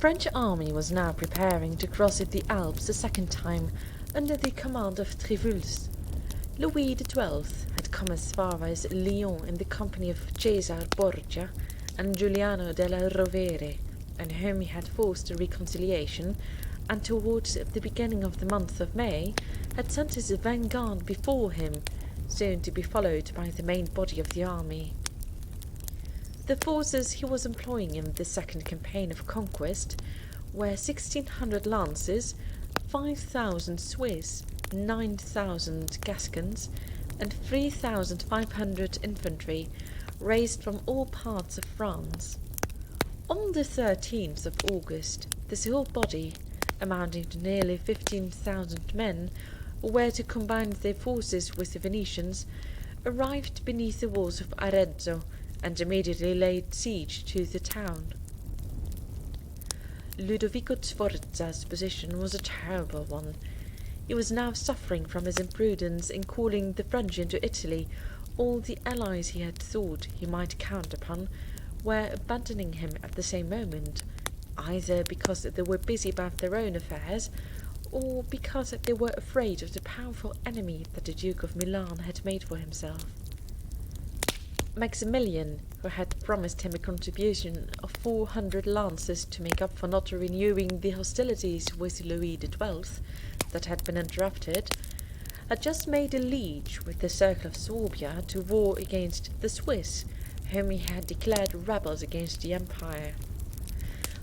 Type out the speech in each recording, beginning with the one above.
French army was now preparing to cross the Alps a second time under the command of Trifils. Louis XII had come as far as Lyon in the company of Cesare Borgia and Giuliano della Rovere, on whom he had forced a reconciliation, and towards the beginning of the month of May had sent his vanguard before him, soon to be followed by the main body of the army. The forces he was employing in this second campaign of conquest were 1,600 lances, 5,000 Swiss, 9,000 Gascons, and 3,500 infantry, raised from all parts of France. On the 13th of August, this whole body, amounting to nearly 15,000 men, who were to combine their forces with the Venetians, arrived beneath the walls of Arezzo, and immediately laid siege to the town. Ludovico Sforza's position was a terrible one. He was now suffering from his imprudence in calling the French into Italy. All the allies he had thought he might count upon were abandoning him at the same moment, either because they were busy about their own affairs, or because they were afraid of the powerful enemy that the Duke of Milan had made for himself. Maximilian, who had promised him a contribution of 400 lances to make up for not renewing the hostilities with Louis XII that had been interrupted, had just made a league with the Circle of Swabia to war against the Swiss, whom he had declared rebels against the Empire.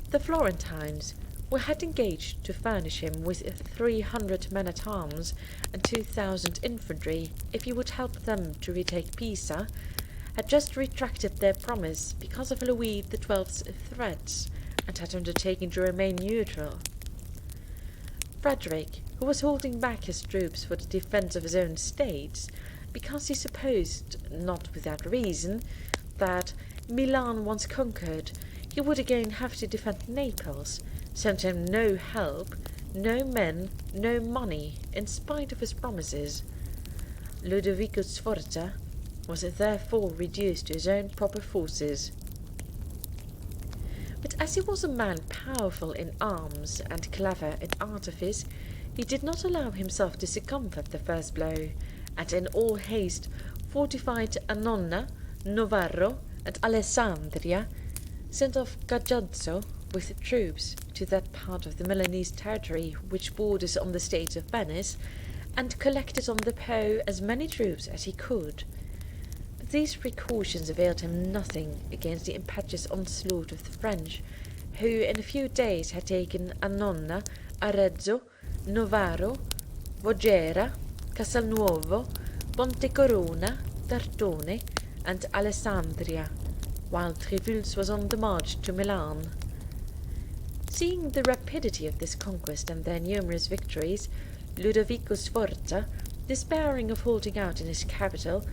The Florentines, who had engaged to furnish him with 300 men-at-arms and 2,000 infantry if he would help them to retake Pisa, had just retracted their promise because of Louis XII's threats, and had undertaken to remain neutral. Frederick, who was holding back his troops for the defence of his own states, because he supposed, not without reason, that, Milan once conquered, he would again have to defend Naples, sent him no help, no men, no money, in spite of his promises. Ludovico Sforza was therefore reduced to his own proper forces. But as he was a man powerful in arms and clever in artifice, he did not allow himself to succumb at the first blow, and in all haste fortified Annona, Novaro, and Alessandria, sent off Cajazzo with troops to that part of the Milanese territory which borders on the States of Venice, and collected on the Po as many troops as he could. These precautions availed him nothing against the impetuous onslaught of the French, who in a few days had taken Annona, Arezzo, Novaro, Voghera, Castelnuovo, Pontecorona, Tartone, and Alessandria, while Trifils was on the march to Milan. Seeing the rapidity of this conquest and their numerous victories, Ludovico Sforza, despairing of holding out in his capital,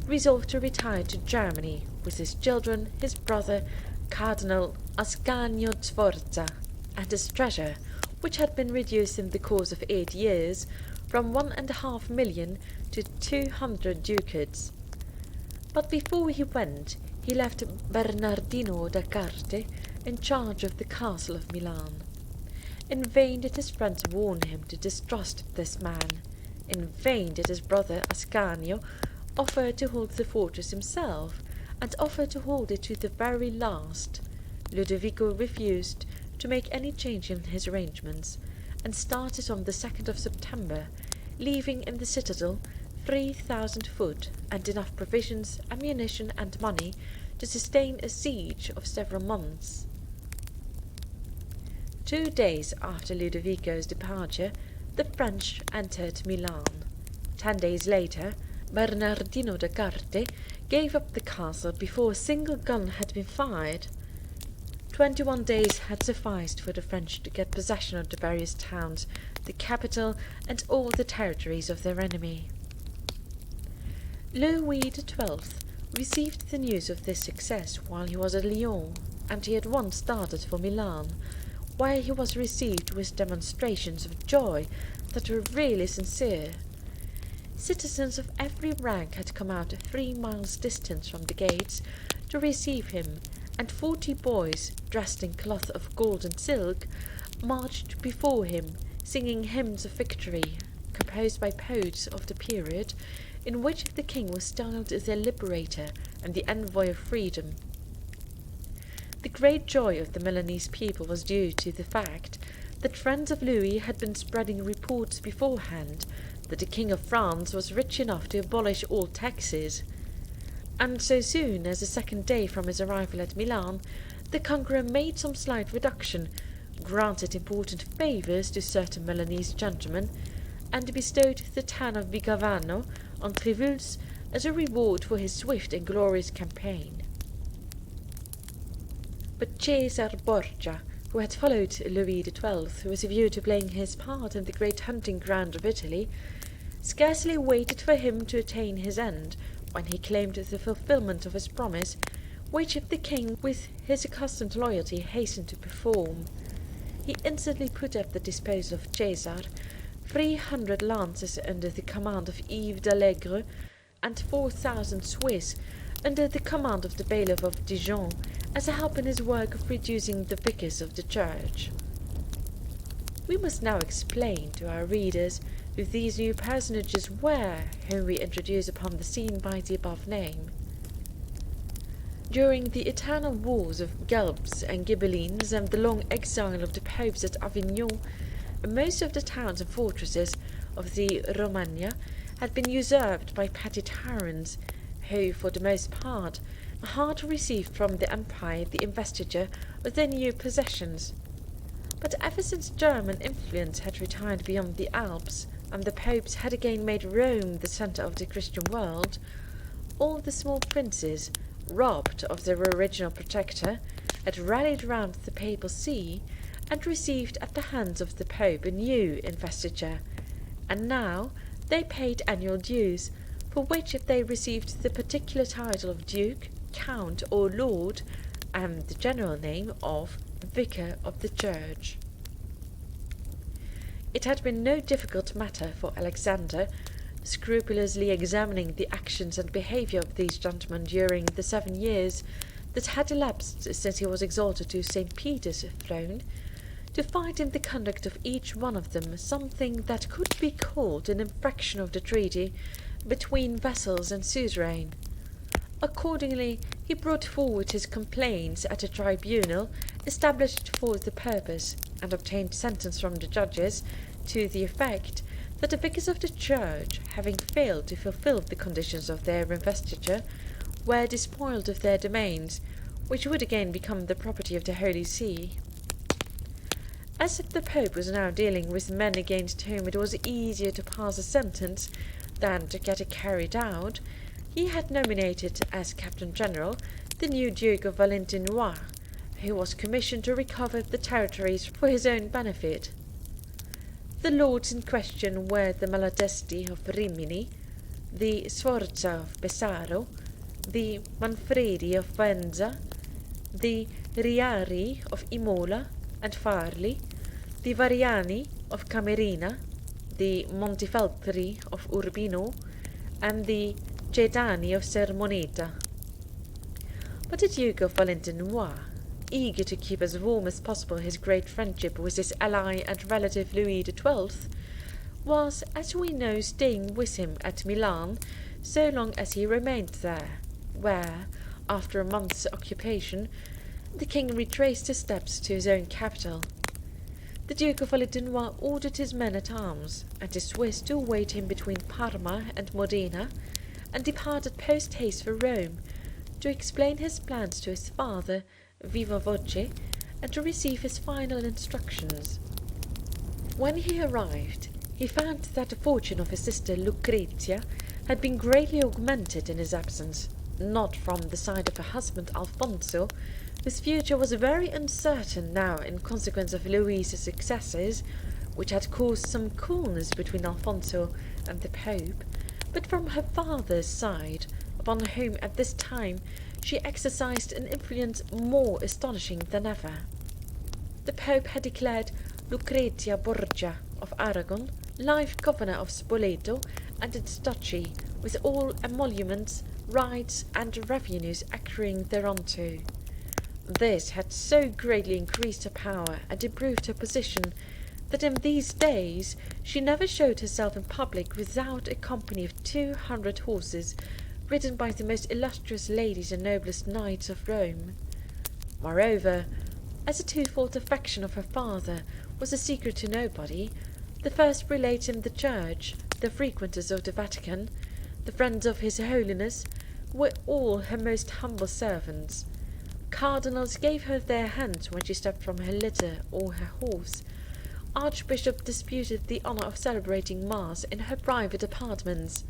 resolved to retire to Germany with his children, his brother, Cardinal Ascanio Sforza, and his treasure, which had been reduced in the course of 8 years from 1.5 million to 200 ducats. But before he went, he left Bernardino da Carte in charge of the castle of Milan. In vain did his friends warn him to distrust this man. In vain did his brother Ascanio offer to hold the fortress himself, and offer to hold it to the very last. Ludovico refused to make any change in his arrangements, and started on the 2nd of September, leaving in the citadel 3,000 foot, and enough provisions, ammunition, and money to sustain a siege of several months. 2 days after Ludovico's departure, the French entered Milan. 10 days later, Bernardino da Carte gave up the castle before a single gun had been fired. 21 days had sufficed for the French to get possession of the various towns, the capital, and all the territories of their enemy. Louis XII received the news of this success while he was at Lyon, and he at once started for Milan, where he was received with demonstrations of joy that were really sincere. Citizens of every rank had come out 3 miles distant from the gates to receive him, and 40 boys, dressed in cloth of gold and silk, marched before him, singing hymns of victory, composed by poets of the period, in which the king was styled the liberator and the envoy of freedom. The great joy of the Milanese people was due to the fact that friends of Louis had been spreading reports beforehand that the King of France was rich enough to abolish all taxes, and so soon as the second day from his arrival at Milan, the conqueror made some slight reduction, granted important favours to certain Milanese gentlemen, and bestowed the town of Vigavano on Trivulus as a reward for his swift and glorious campaign. But Cesare Borgia, who had followed Louis XII with a view to playing his part in the great hunting ground of Italy, scarcely waited for him to attain his end when he claimed the fulfilment of his promise, which the king with his accustomed loyalty hastened to perform. He instantly put at the disposal of Cesar 300 lances under the command of Yves d'Allegre, and 4,000 Swiss under the command of the bailiff of Dijon, as a help in his work of reducing the vicars of the church. We must now explain to our readers who these new personages were whom we introduce upon the scene by the above name. During the eternal wars of Guelphs and Ghibellines and the long exile of the popes at Avignon, most of the towns and fortresses of the Romagna had been usurped by petty tyrants, who, for the most part, hard received from the empire the investiture of their new possessions. But ever since German influence had retired beyond the Alps, and the popes had again made Rome the centre of the Christian world, all the small princes, robbed of their original protector, had rallied round the papal see, and received at the hands of the Pope a new investiture, and now they paid annual dues, for which they received the particular title of Duke, Count, or Lord, and the general name of Vicar of the Church. It had been no difficult matter for Alexander, scrupulously examining the actions and behaviour of these gentlemen during the 7 years that had elapsed since he was exalted to St. Peter's throne, to find in the conduct of each one of them something that could be called an infraction of the treaty between vassals and suzerain. Accordingly, he brought forward his complaints at a tribunal established for the purpose, and obtained sentence from the judges to the effect that the vicars of the church, having failed to fulfil the conditions of their investiture, were despoiled of their domains, which would again become the property of the Holy See. As the Pope was now dealing with men against whom it was easier to pass a sentence than to get it carried out, he had nominated as Captain General the new Duke of Valentinois, who was commissioned to recover the territories for his own benefit. The lords in question were the Malatesti of Rimini, the Sforza of Pesaro, the Manfredi of Faenza, the Riari of Imola and Farli, the Variani of Camerina, the Montefeltri of Urbino, and the Gaetani of Sermoneta. But the Duke of Valentinois, eager to keep as warm as possible his great friendship with his ally and relative Louis XII, was, as we know, staying with him at Milan so long as he remained there, where, after a month's occupation, the king retraced his steps to his own capital. The Duke of Valentinois ordered his men-at-arms and his Swiss to await him between Parma and Modena, and departed post-haste for Rome, to explain his plans to his father, viva voce, and to receive his final instructions. When he arrived, he found that the fortune of his sister Lucrezia had been greatly augmented in his absence, not from the side of her husband Alfonso, whose future was very uncertain now in consequence of Louis's successes, which had caused some coolness between Alfonso and the Pope, but from her father's side, upon whom at this time she exercised an influence more astonishing than ever. The Pope had declared Lucrezia Borgia of Aragon life governor of Spoleto and its duchy, with all emoluments, rights, and revenues accruing thereunto. This had so greatly increased her power and improved her position that in these days she never showed herself in public without a company of 200 horses, ridden by the most illustrious ladies and noblest knights of Rome. Moreover, as a twofold affection of her father was a secret to nobody, the first prelates in the church, the frequenters of the Vatican, the friends of his Holiness, were all her most humble servants. Cardinals gave her their hands when she stepped from her litter or her horse. Archbishop disputed the honour of celebrating Mass in her private apartments.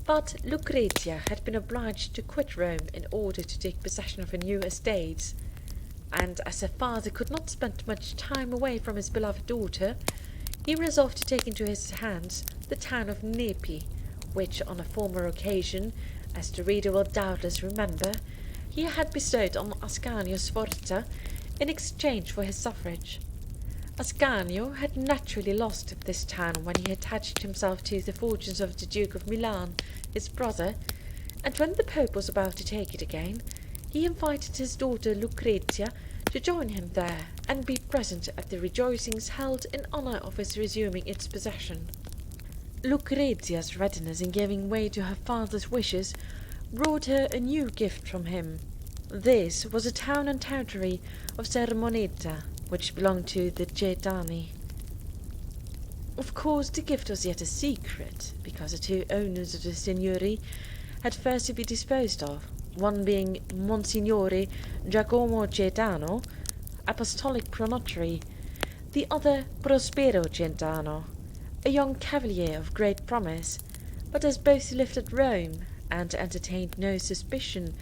But Lucrezia had been obliged to quit Rome in order to take possession of her new estates, and as her father could not spend much time away from his beloved daughter, he resolved to take into his hands the town of Nepi, which on a former occasion, as the reader will doubtless remember, he had bestowed on Ascanio Sforza in exchange for his suffrage. Ascanio had naturally lost this town when he attached himself to the fortunes of the Duke of Milan, his brother, and when the Pope was about to take it again, he invited his daughter Lucrezia to join him there and be present at the rejoicings held in honour of his resuming its possession. Lucrezia's readiness in giving way to her father's wishes brought her a new gift from him. This was a town and territory of Sermoneta, which belonged to the Gaetani. Of course, the gift was yet a secret, because the two owners of the seigneury had first to be disposed of, one being Monsignore Giacomo Gaetano, apostolic pronotary, the other Prospero Gaetano, a young cavalier of great promise, but as both lived at Rome, and entertained no suspicion,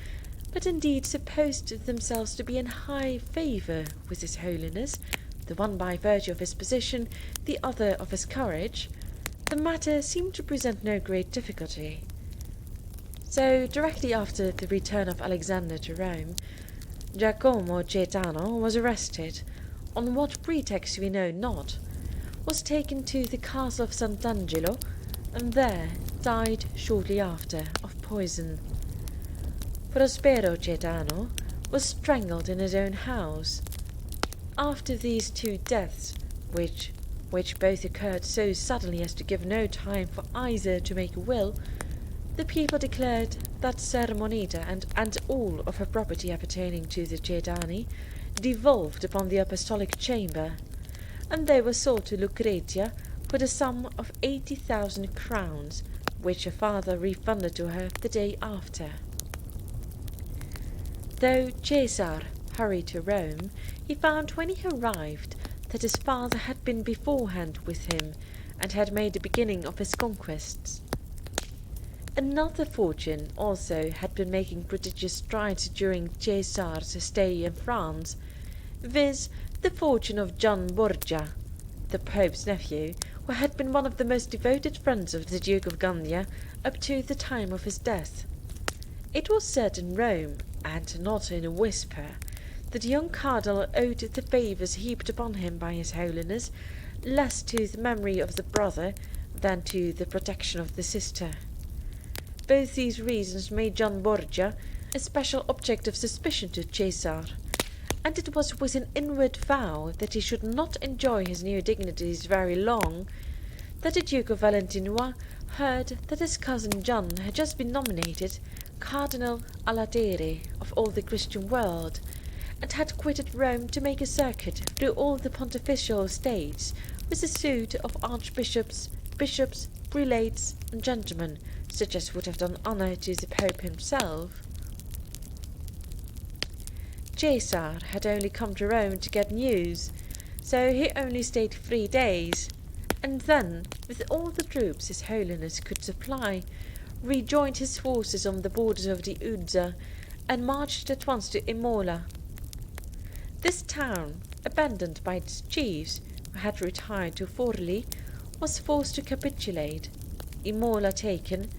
but indeed supposed themselves to be in high favour with his Holiness, the one by virtue of his position, the other of his courage, the matter seemed to present no great difficulty. So, directly after the return of Alexander to Rome, Giacomo Gaetano was arrested, on what pretext we know not, was taken to the castle of Sant'Angelo, and there died shortly after of poison. Prospero Gaetano was strangled in his own house. After these two deaths, which both occurred so suddenly as to give no time for either to make a will, the people declared that Sermoneta and all of her property appertaining to the Gaetani devolved upon the apostolic chamber, and they were sold to Lucrezia for the sum of 80,000 crowns, which her father refunded to her the day after. Though Caesar hurried to Rome, he found when he arrived that his father had been beforehand with him and had made the beginning of his conquests. Another fortune also had been making prodigious strides during Caesar's stay in France, viz. The fortune of John Borgia, the Pope's nephew, who had been one of the most devoted friends of the Duke of Gandia up to the time of his death. It was said in Rome, and not in a whisper, that the young cardinal owed the favours heaped upon him by his Holiness less to the memory of the brother than to the protection of the sister. Both these reasons made John Borgia a special object of suspicion to Caesar, and it was with an inward vow that he should not enjoy his new dignities very long that the Duke of Valentinois heard that his cousin John had just been nominated Cardinal alla Tere of all the Christian world, and had quitted Rome to make a circuit through all the pontifical states with a suite of archbishops, bishops, prelates, and gentlemen, such as would have done honour to the Pope himself. Caesar had only come to Rome to get news, so he only stayed 3 days, and then, with all the troops his Holiness could supply, rejoined his forces on the borders of the Udza, and marched at once to Imola. This town, abandoned by its chiefs, who had retired to Forli, was forced to capitulate. Imola taken,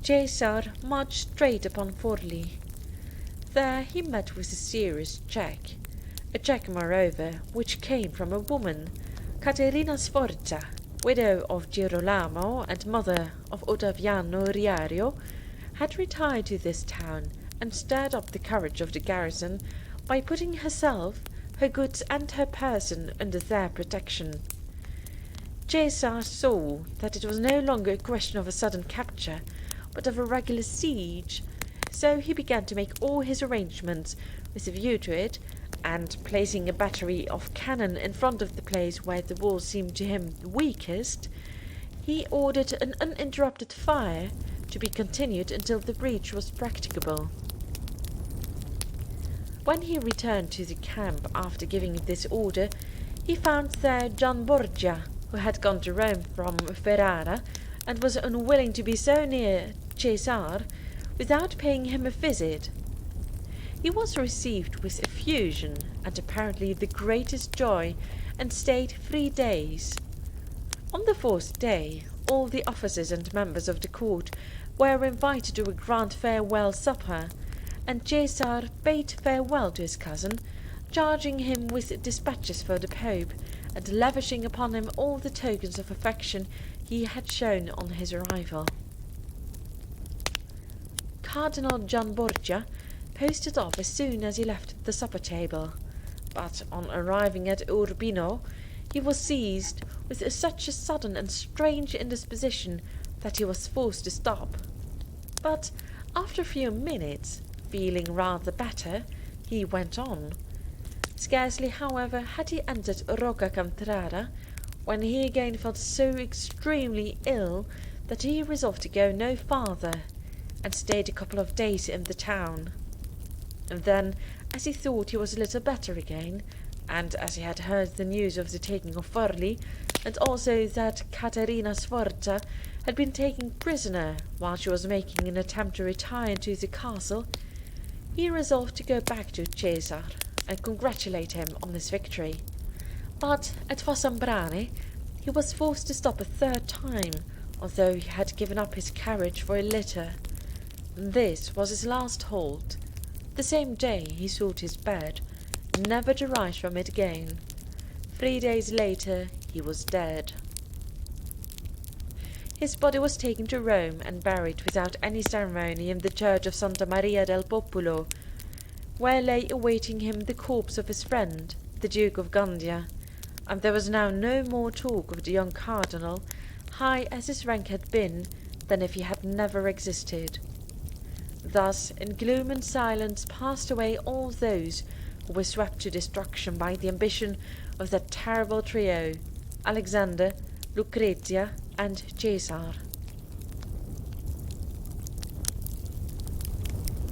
Caesar marched straight upon Forli. There he met with a serious check, moreover, which came from a woman, Caterina Sforza, widow of Girolamo and mother of Ottaviano Riario, had retired to this town and stirred up the courage of the garrison by putting herself, her goods, and her person under their protection. Cæsar saw that it was no longer a question of a sudden capture, but of a regular siege, so he began to make all his arrangements with a view to it, and placing a battery of cannon in front of the place where the walls seemed to him weakest, he ordered an uninterrupted fire to be continued until the breach was practicable. When he returned to the camp after giving this order, he found there Gian Borgia, who had gone to Rome from Ferrara, and was unwilling to be so near Cæsar without paying him a visit. He was received with effusion and apparently the greatest joy, and stayed 3 days. On the 4th day, all the officers and members of the court were invited to a grand farewell supper, and Cæsar bade farewell to his cousin, charging him with dispatches for the Pope, and lavishing upon him all the tokens of affection he had shown on his arrival. Cardinal Gian Borgia posted off as soon as he left the supper table, but on arriving at Urbino he was seized with such a sudden and strange indisposition that he was forced to stop. But after a few minutes, feeling rather better, he went on. Scarcely, however, had he entered Rocca Contrada, when he again felt so extremely ill that he resolved to go no farther, and stayed a couple of days in the town. And then, as he thought he was a little better again, and as he had heard the news of the taking of Forli, and also that Caterina Sforza had been taken prisoner while she was making an attempt to retire into the castle, he resolved to go back to Cæsar and congratulate him on his victory. But at Fossambrane he was forced to stop a 3rd time, although he had given up his carriage for a litter. This was his last halt. The same day he sought his bed, never to rise from it again. 3 days later he was dead. His body was taken to Rome and buried without any ceremony in the church of Santa Maria del Popolo, where lay awaiting him the corpse of his friend, the Duke of Gandia, and there was now no more talk of the young cardinal, high as his rank had been, than if he had never existed. Thus in gloom and silence passed away all those who were swept to destruction by the ambition of that terrible trio, Alexander, Lucrezia, and Cæsar.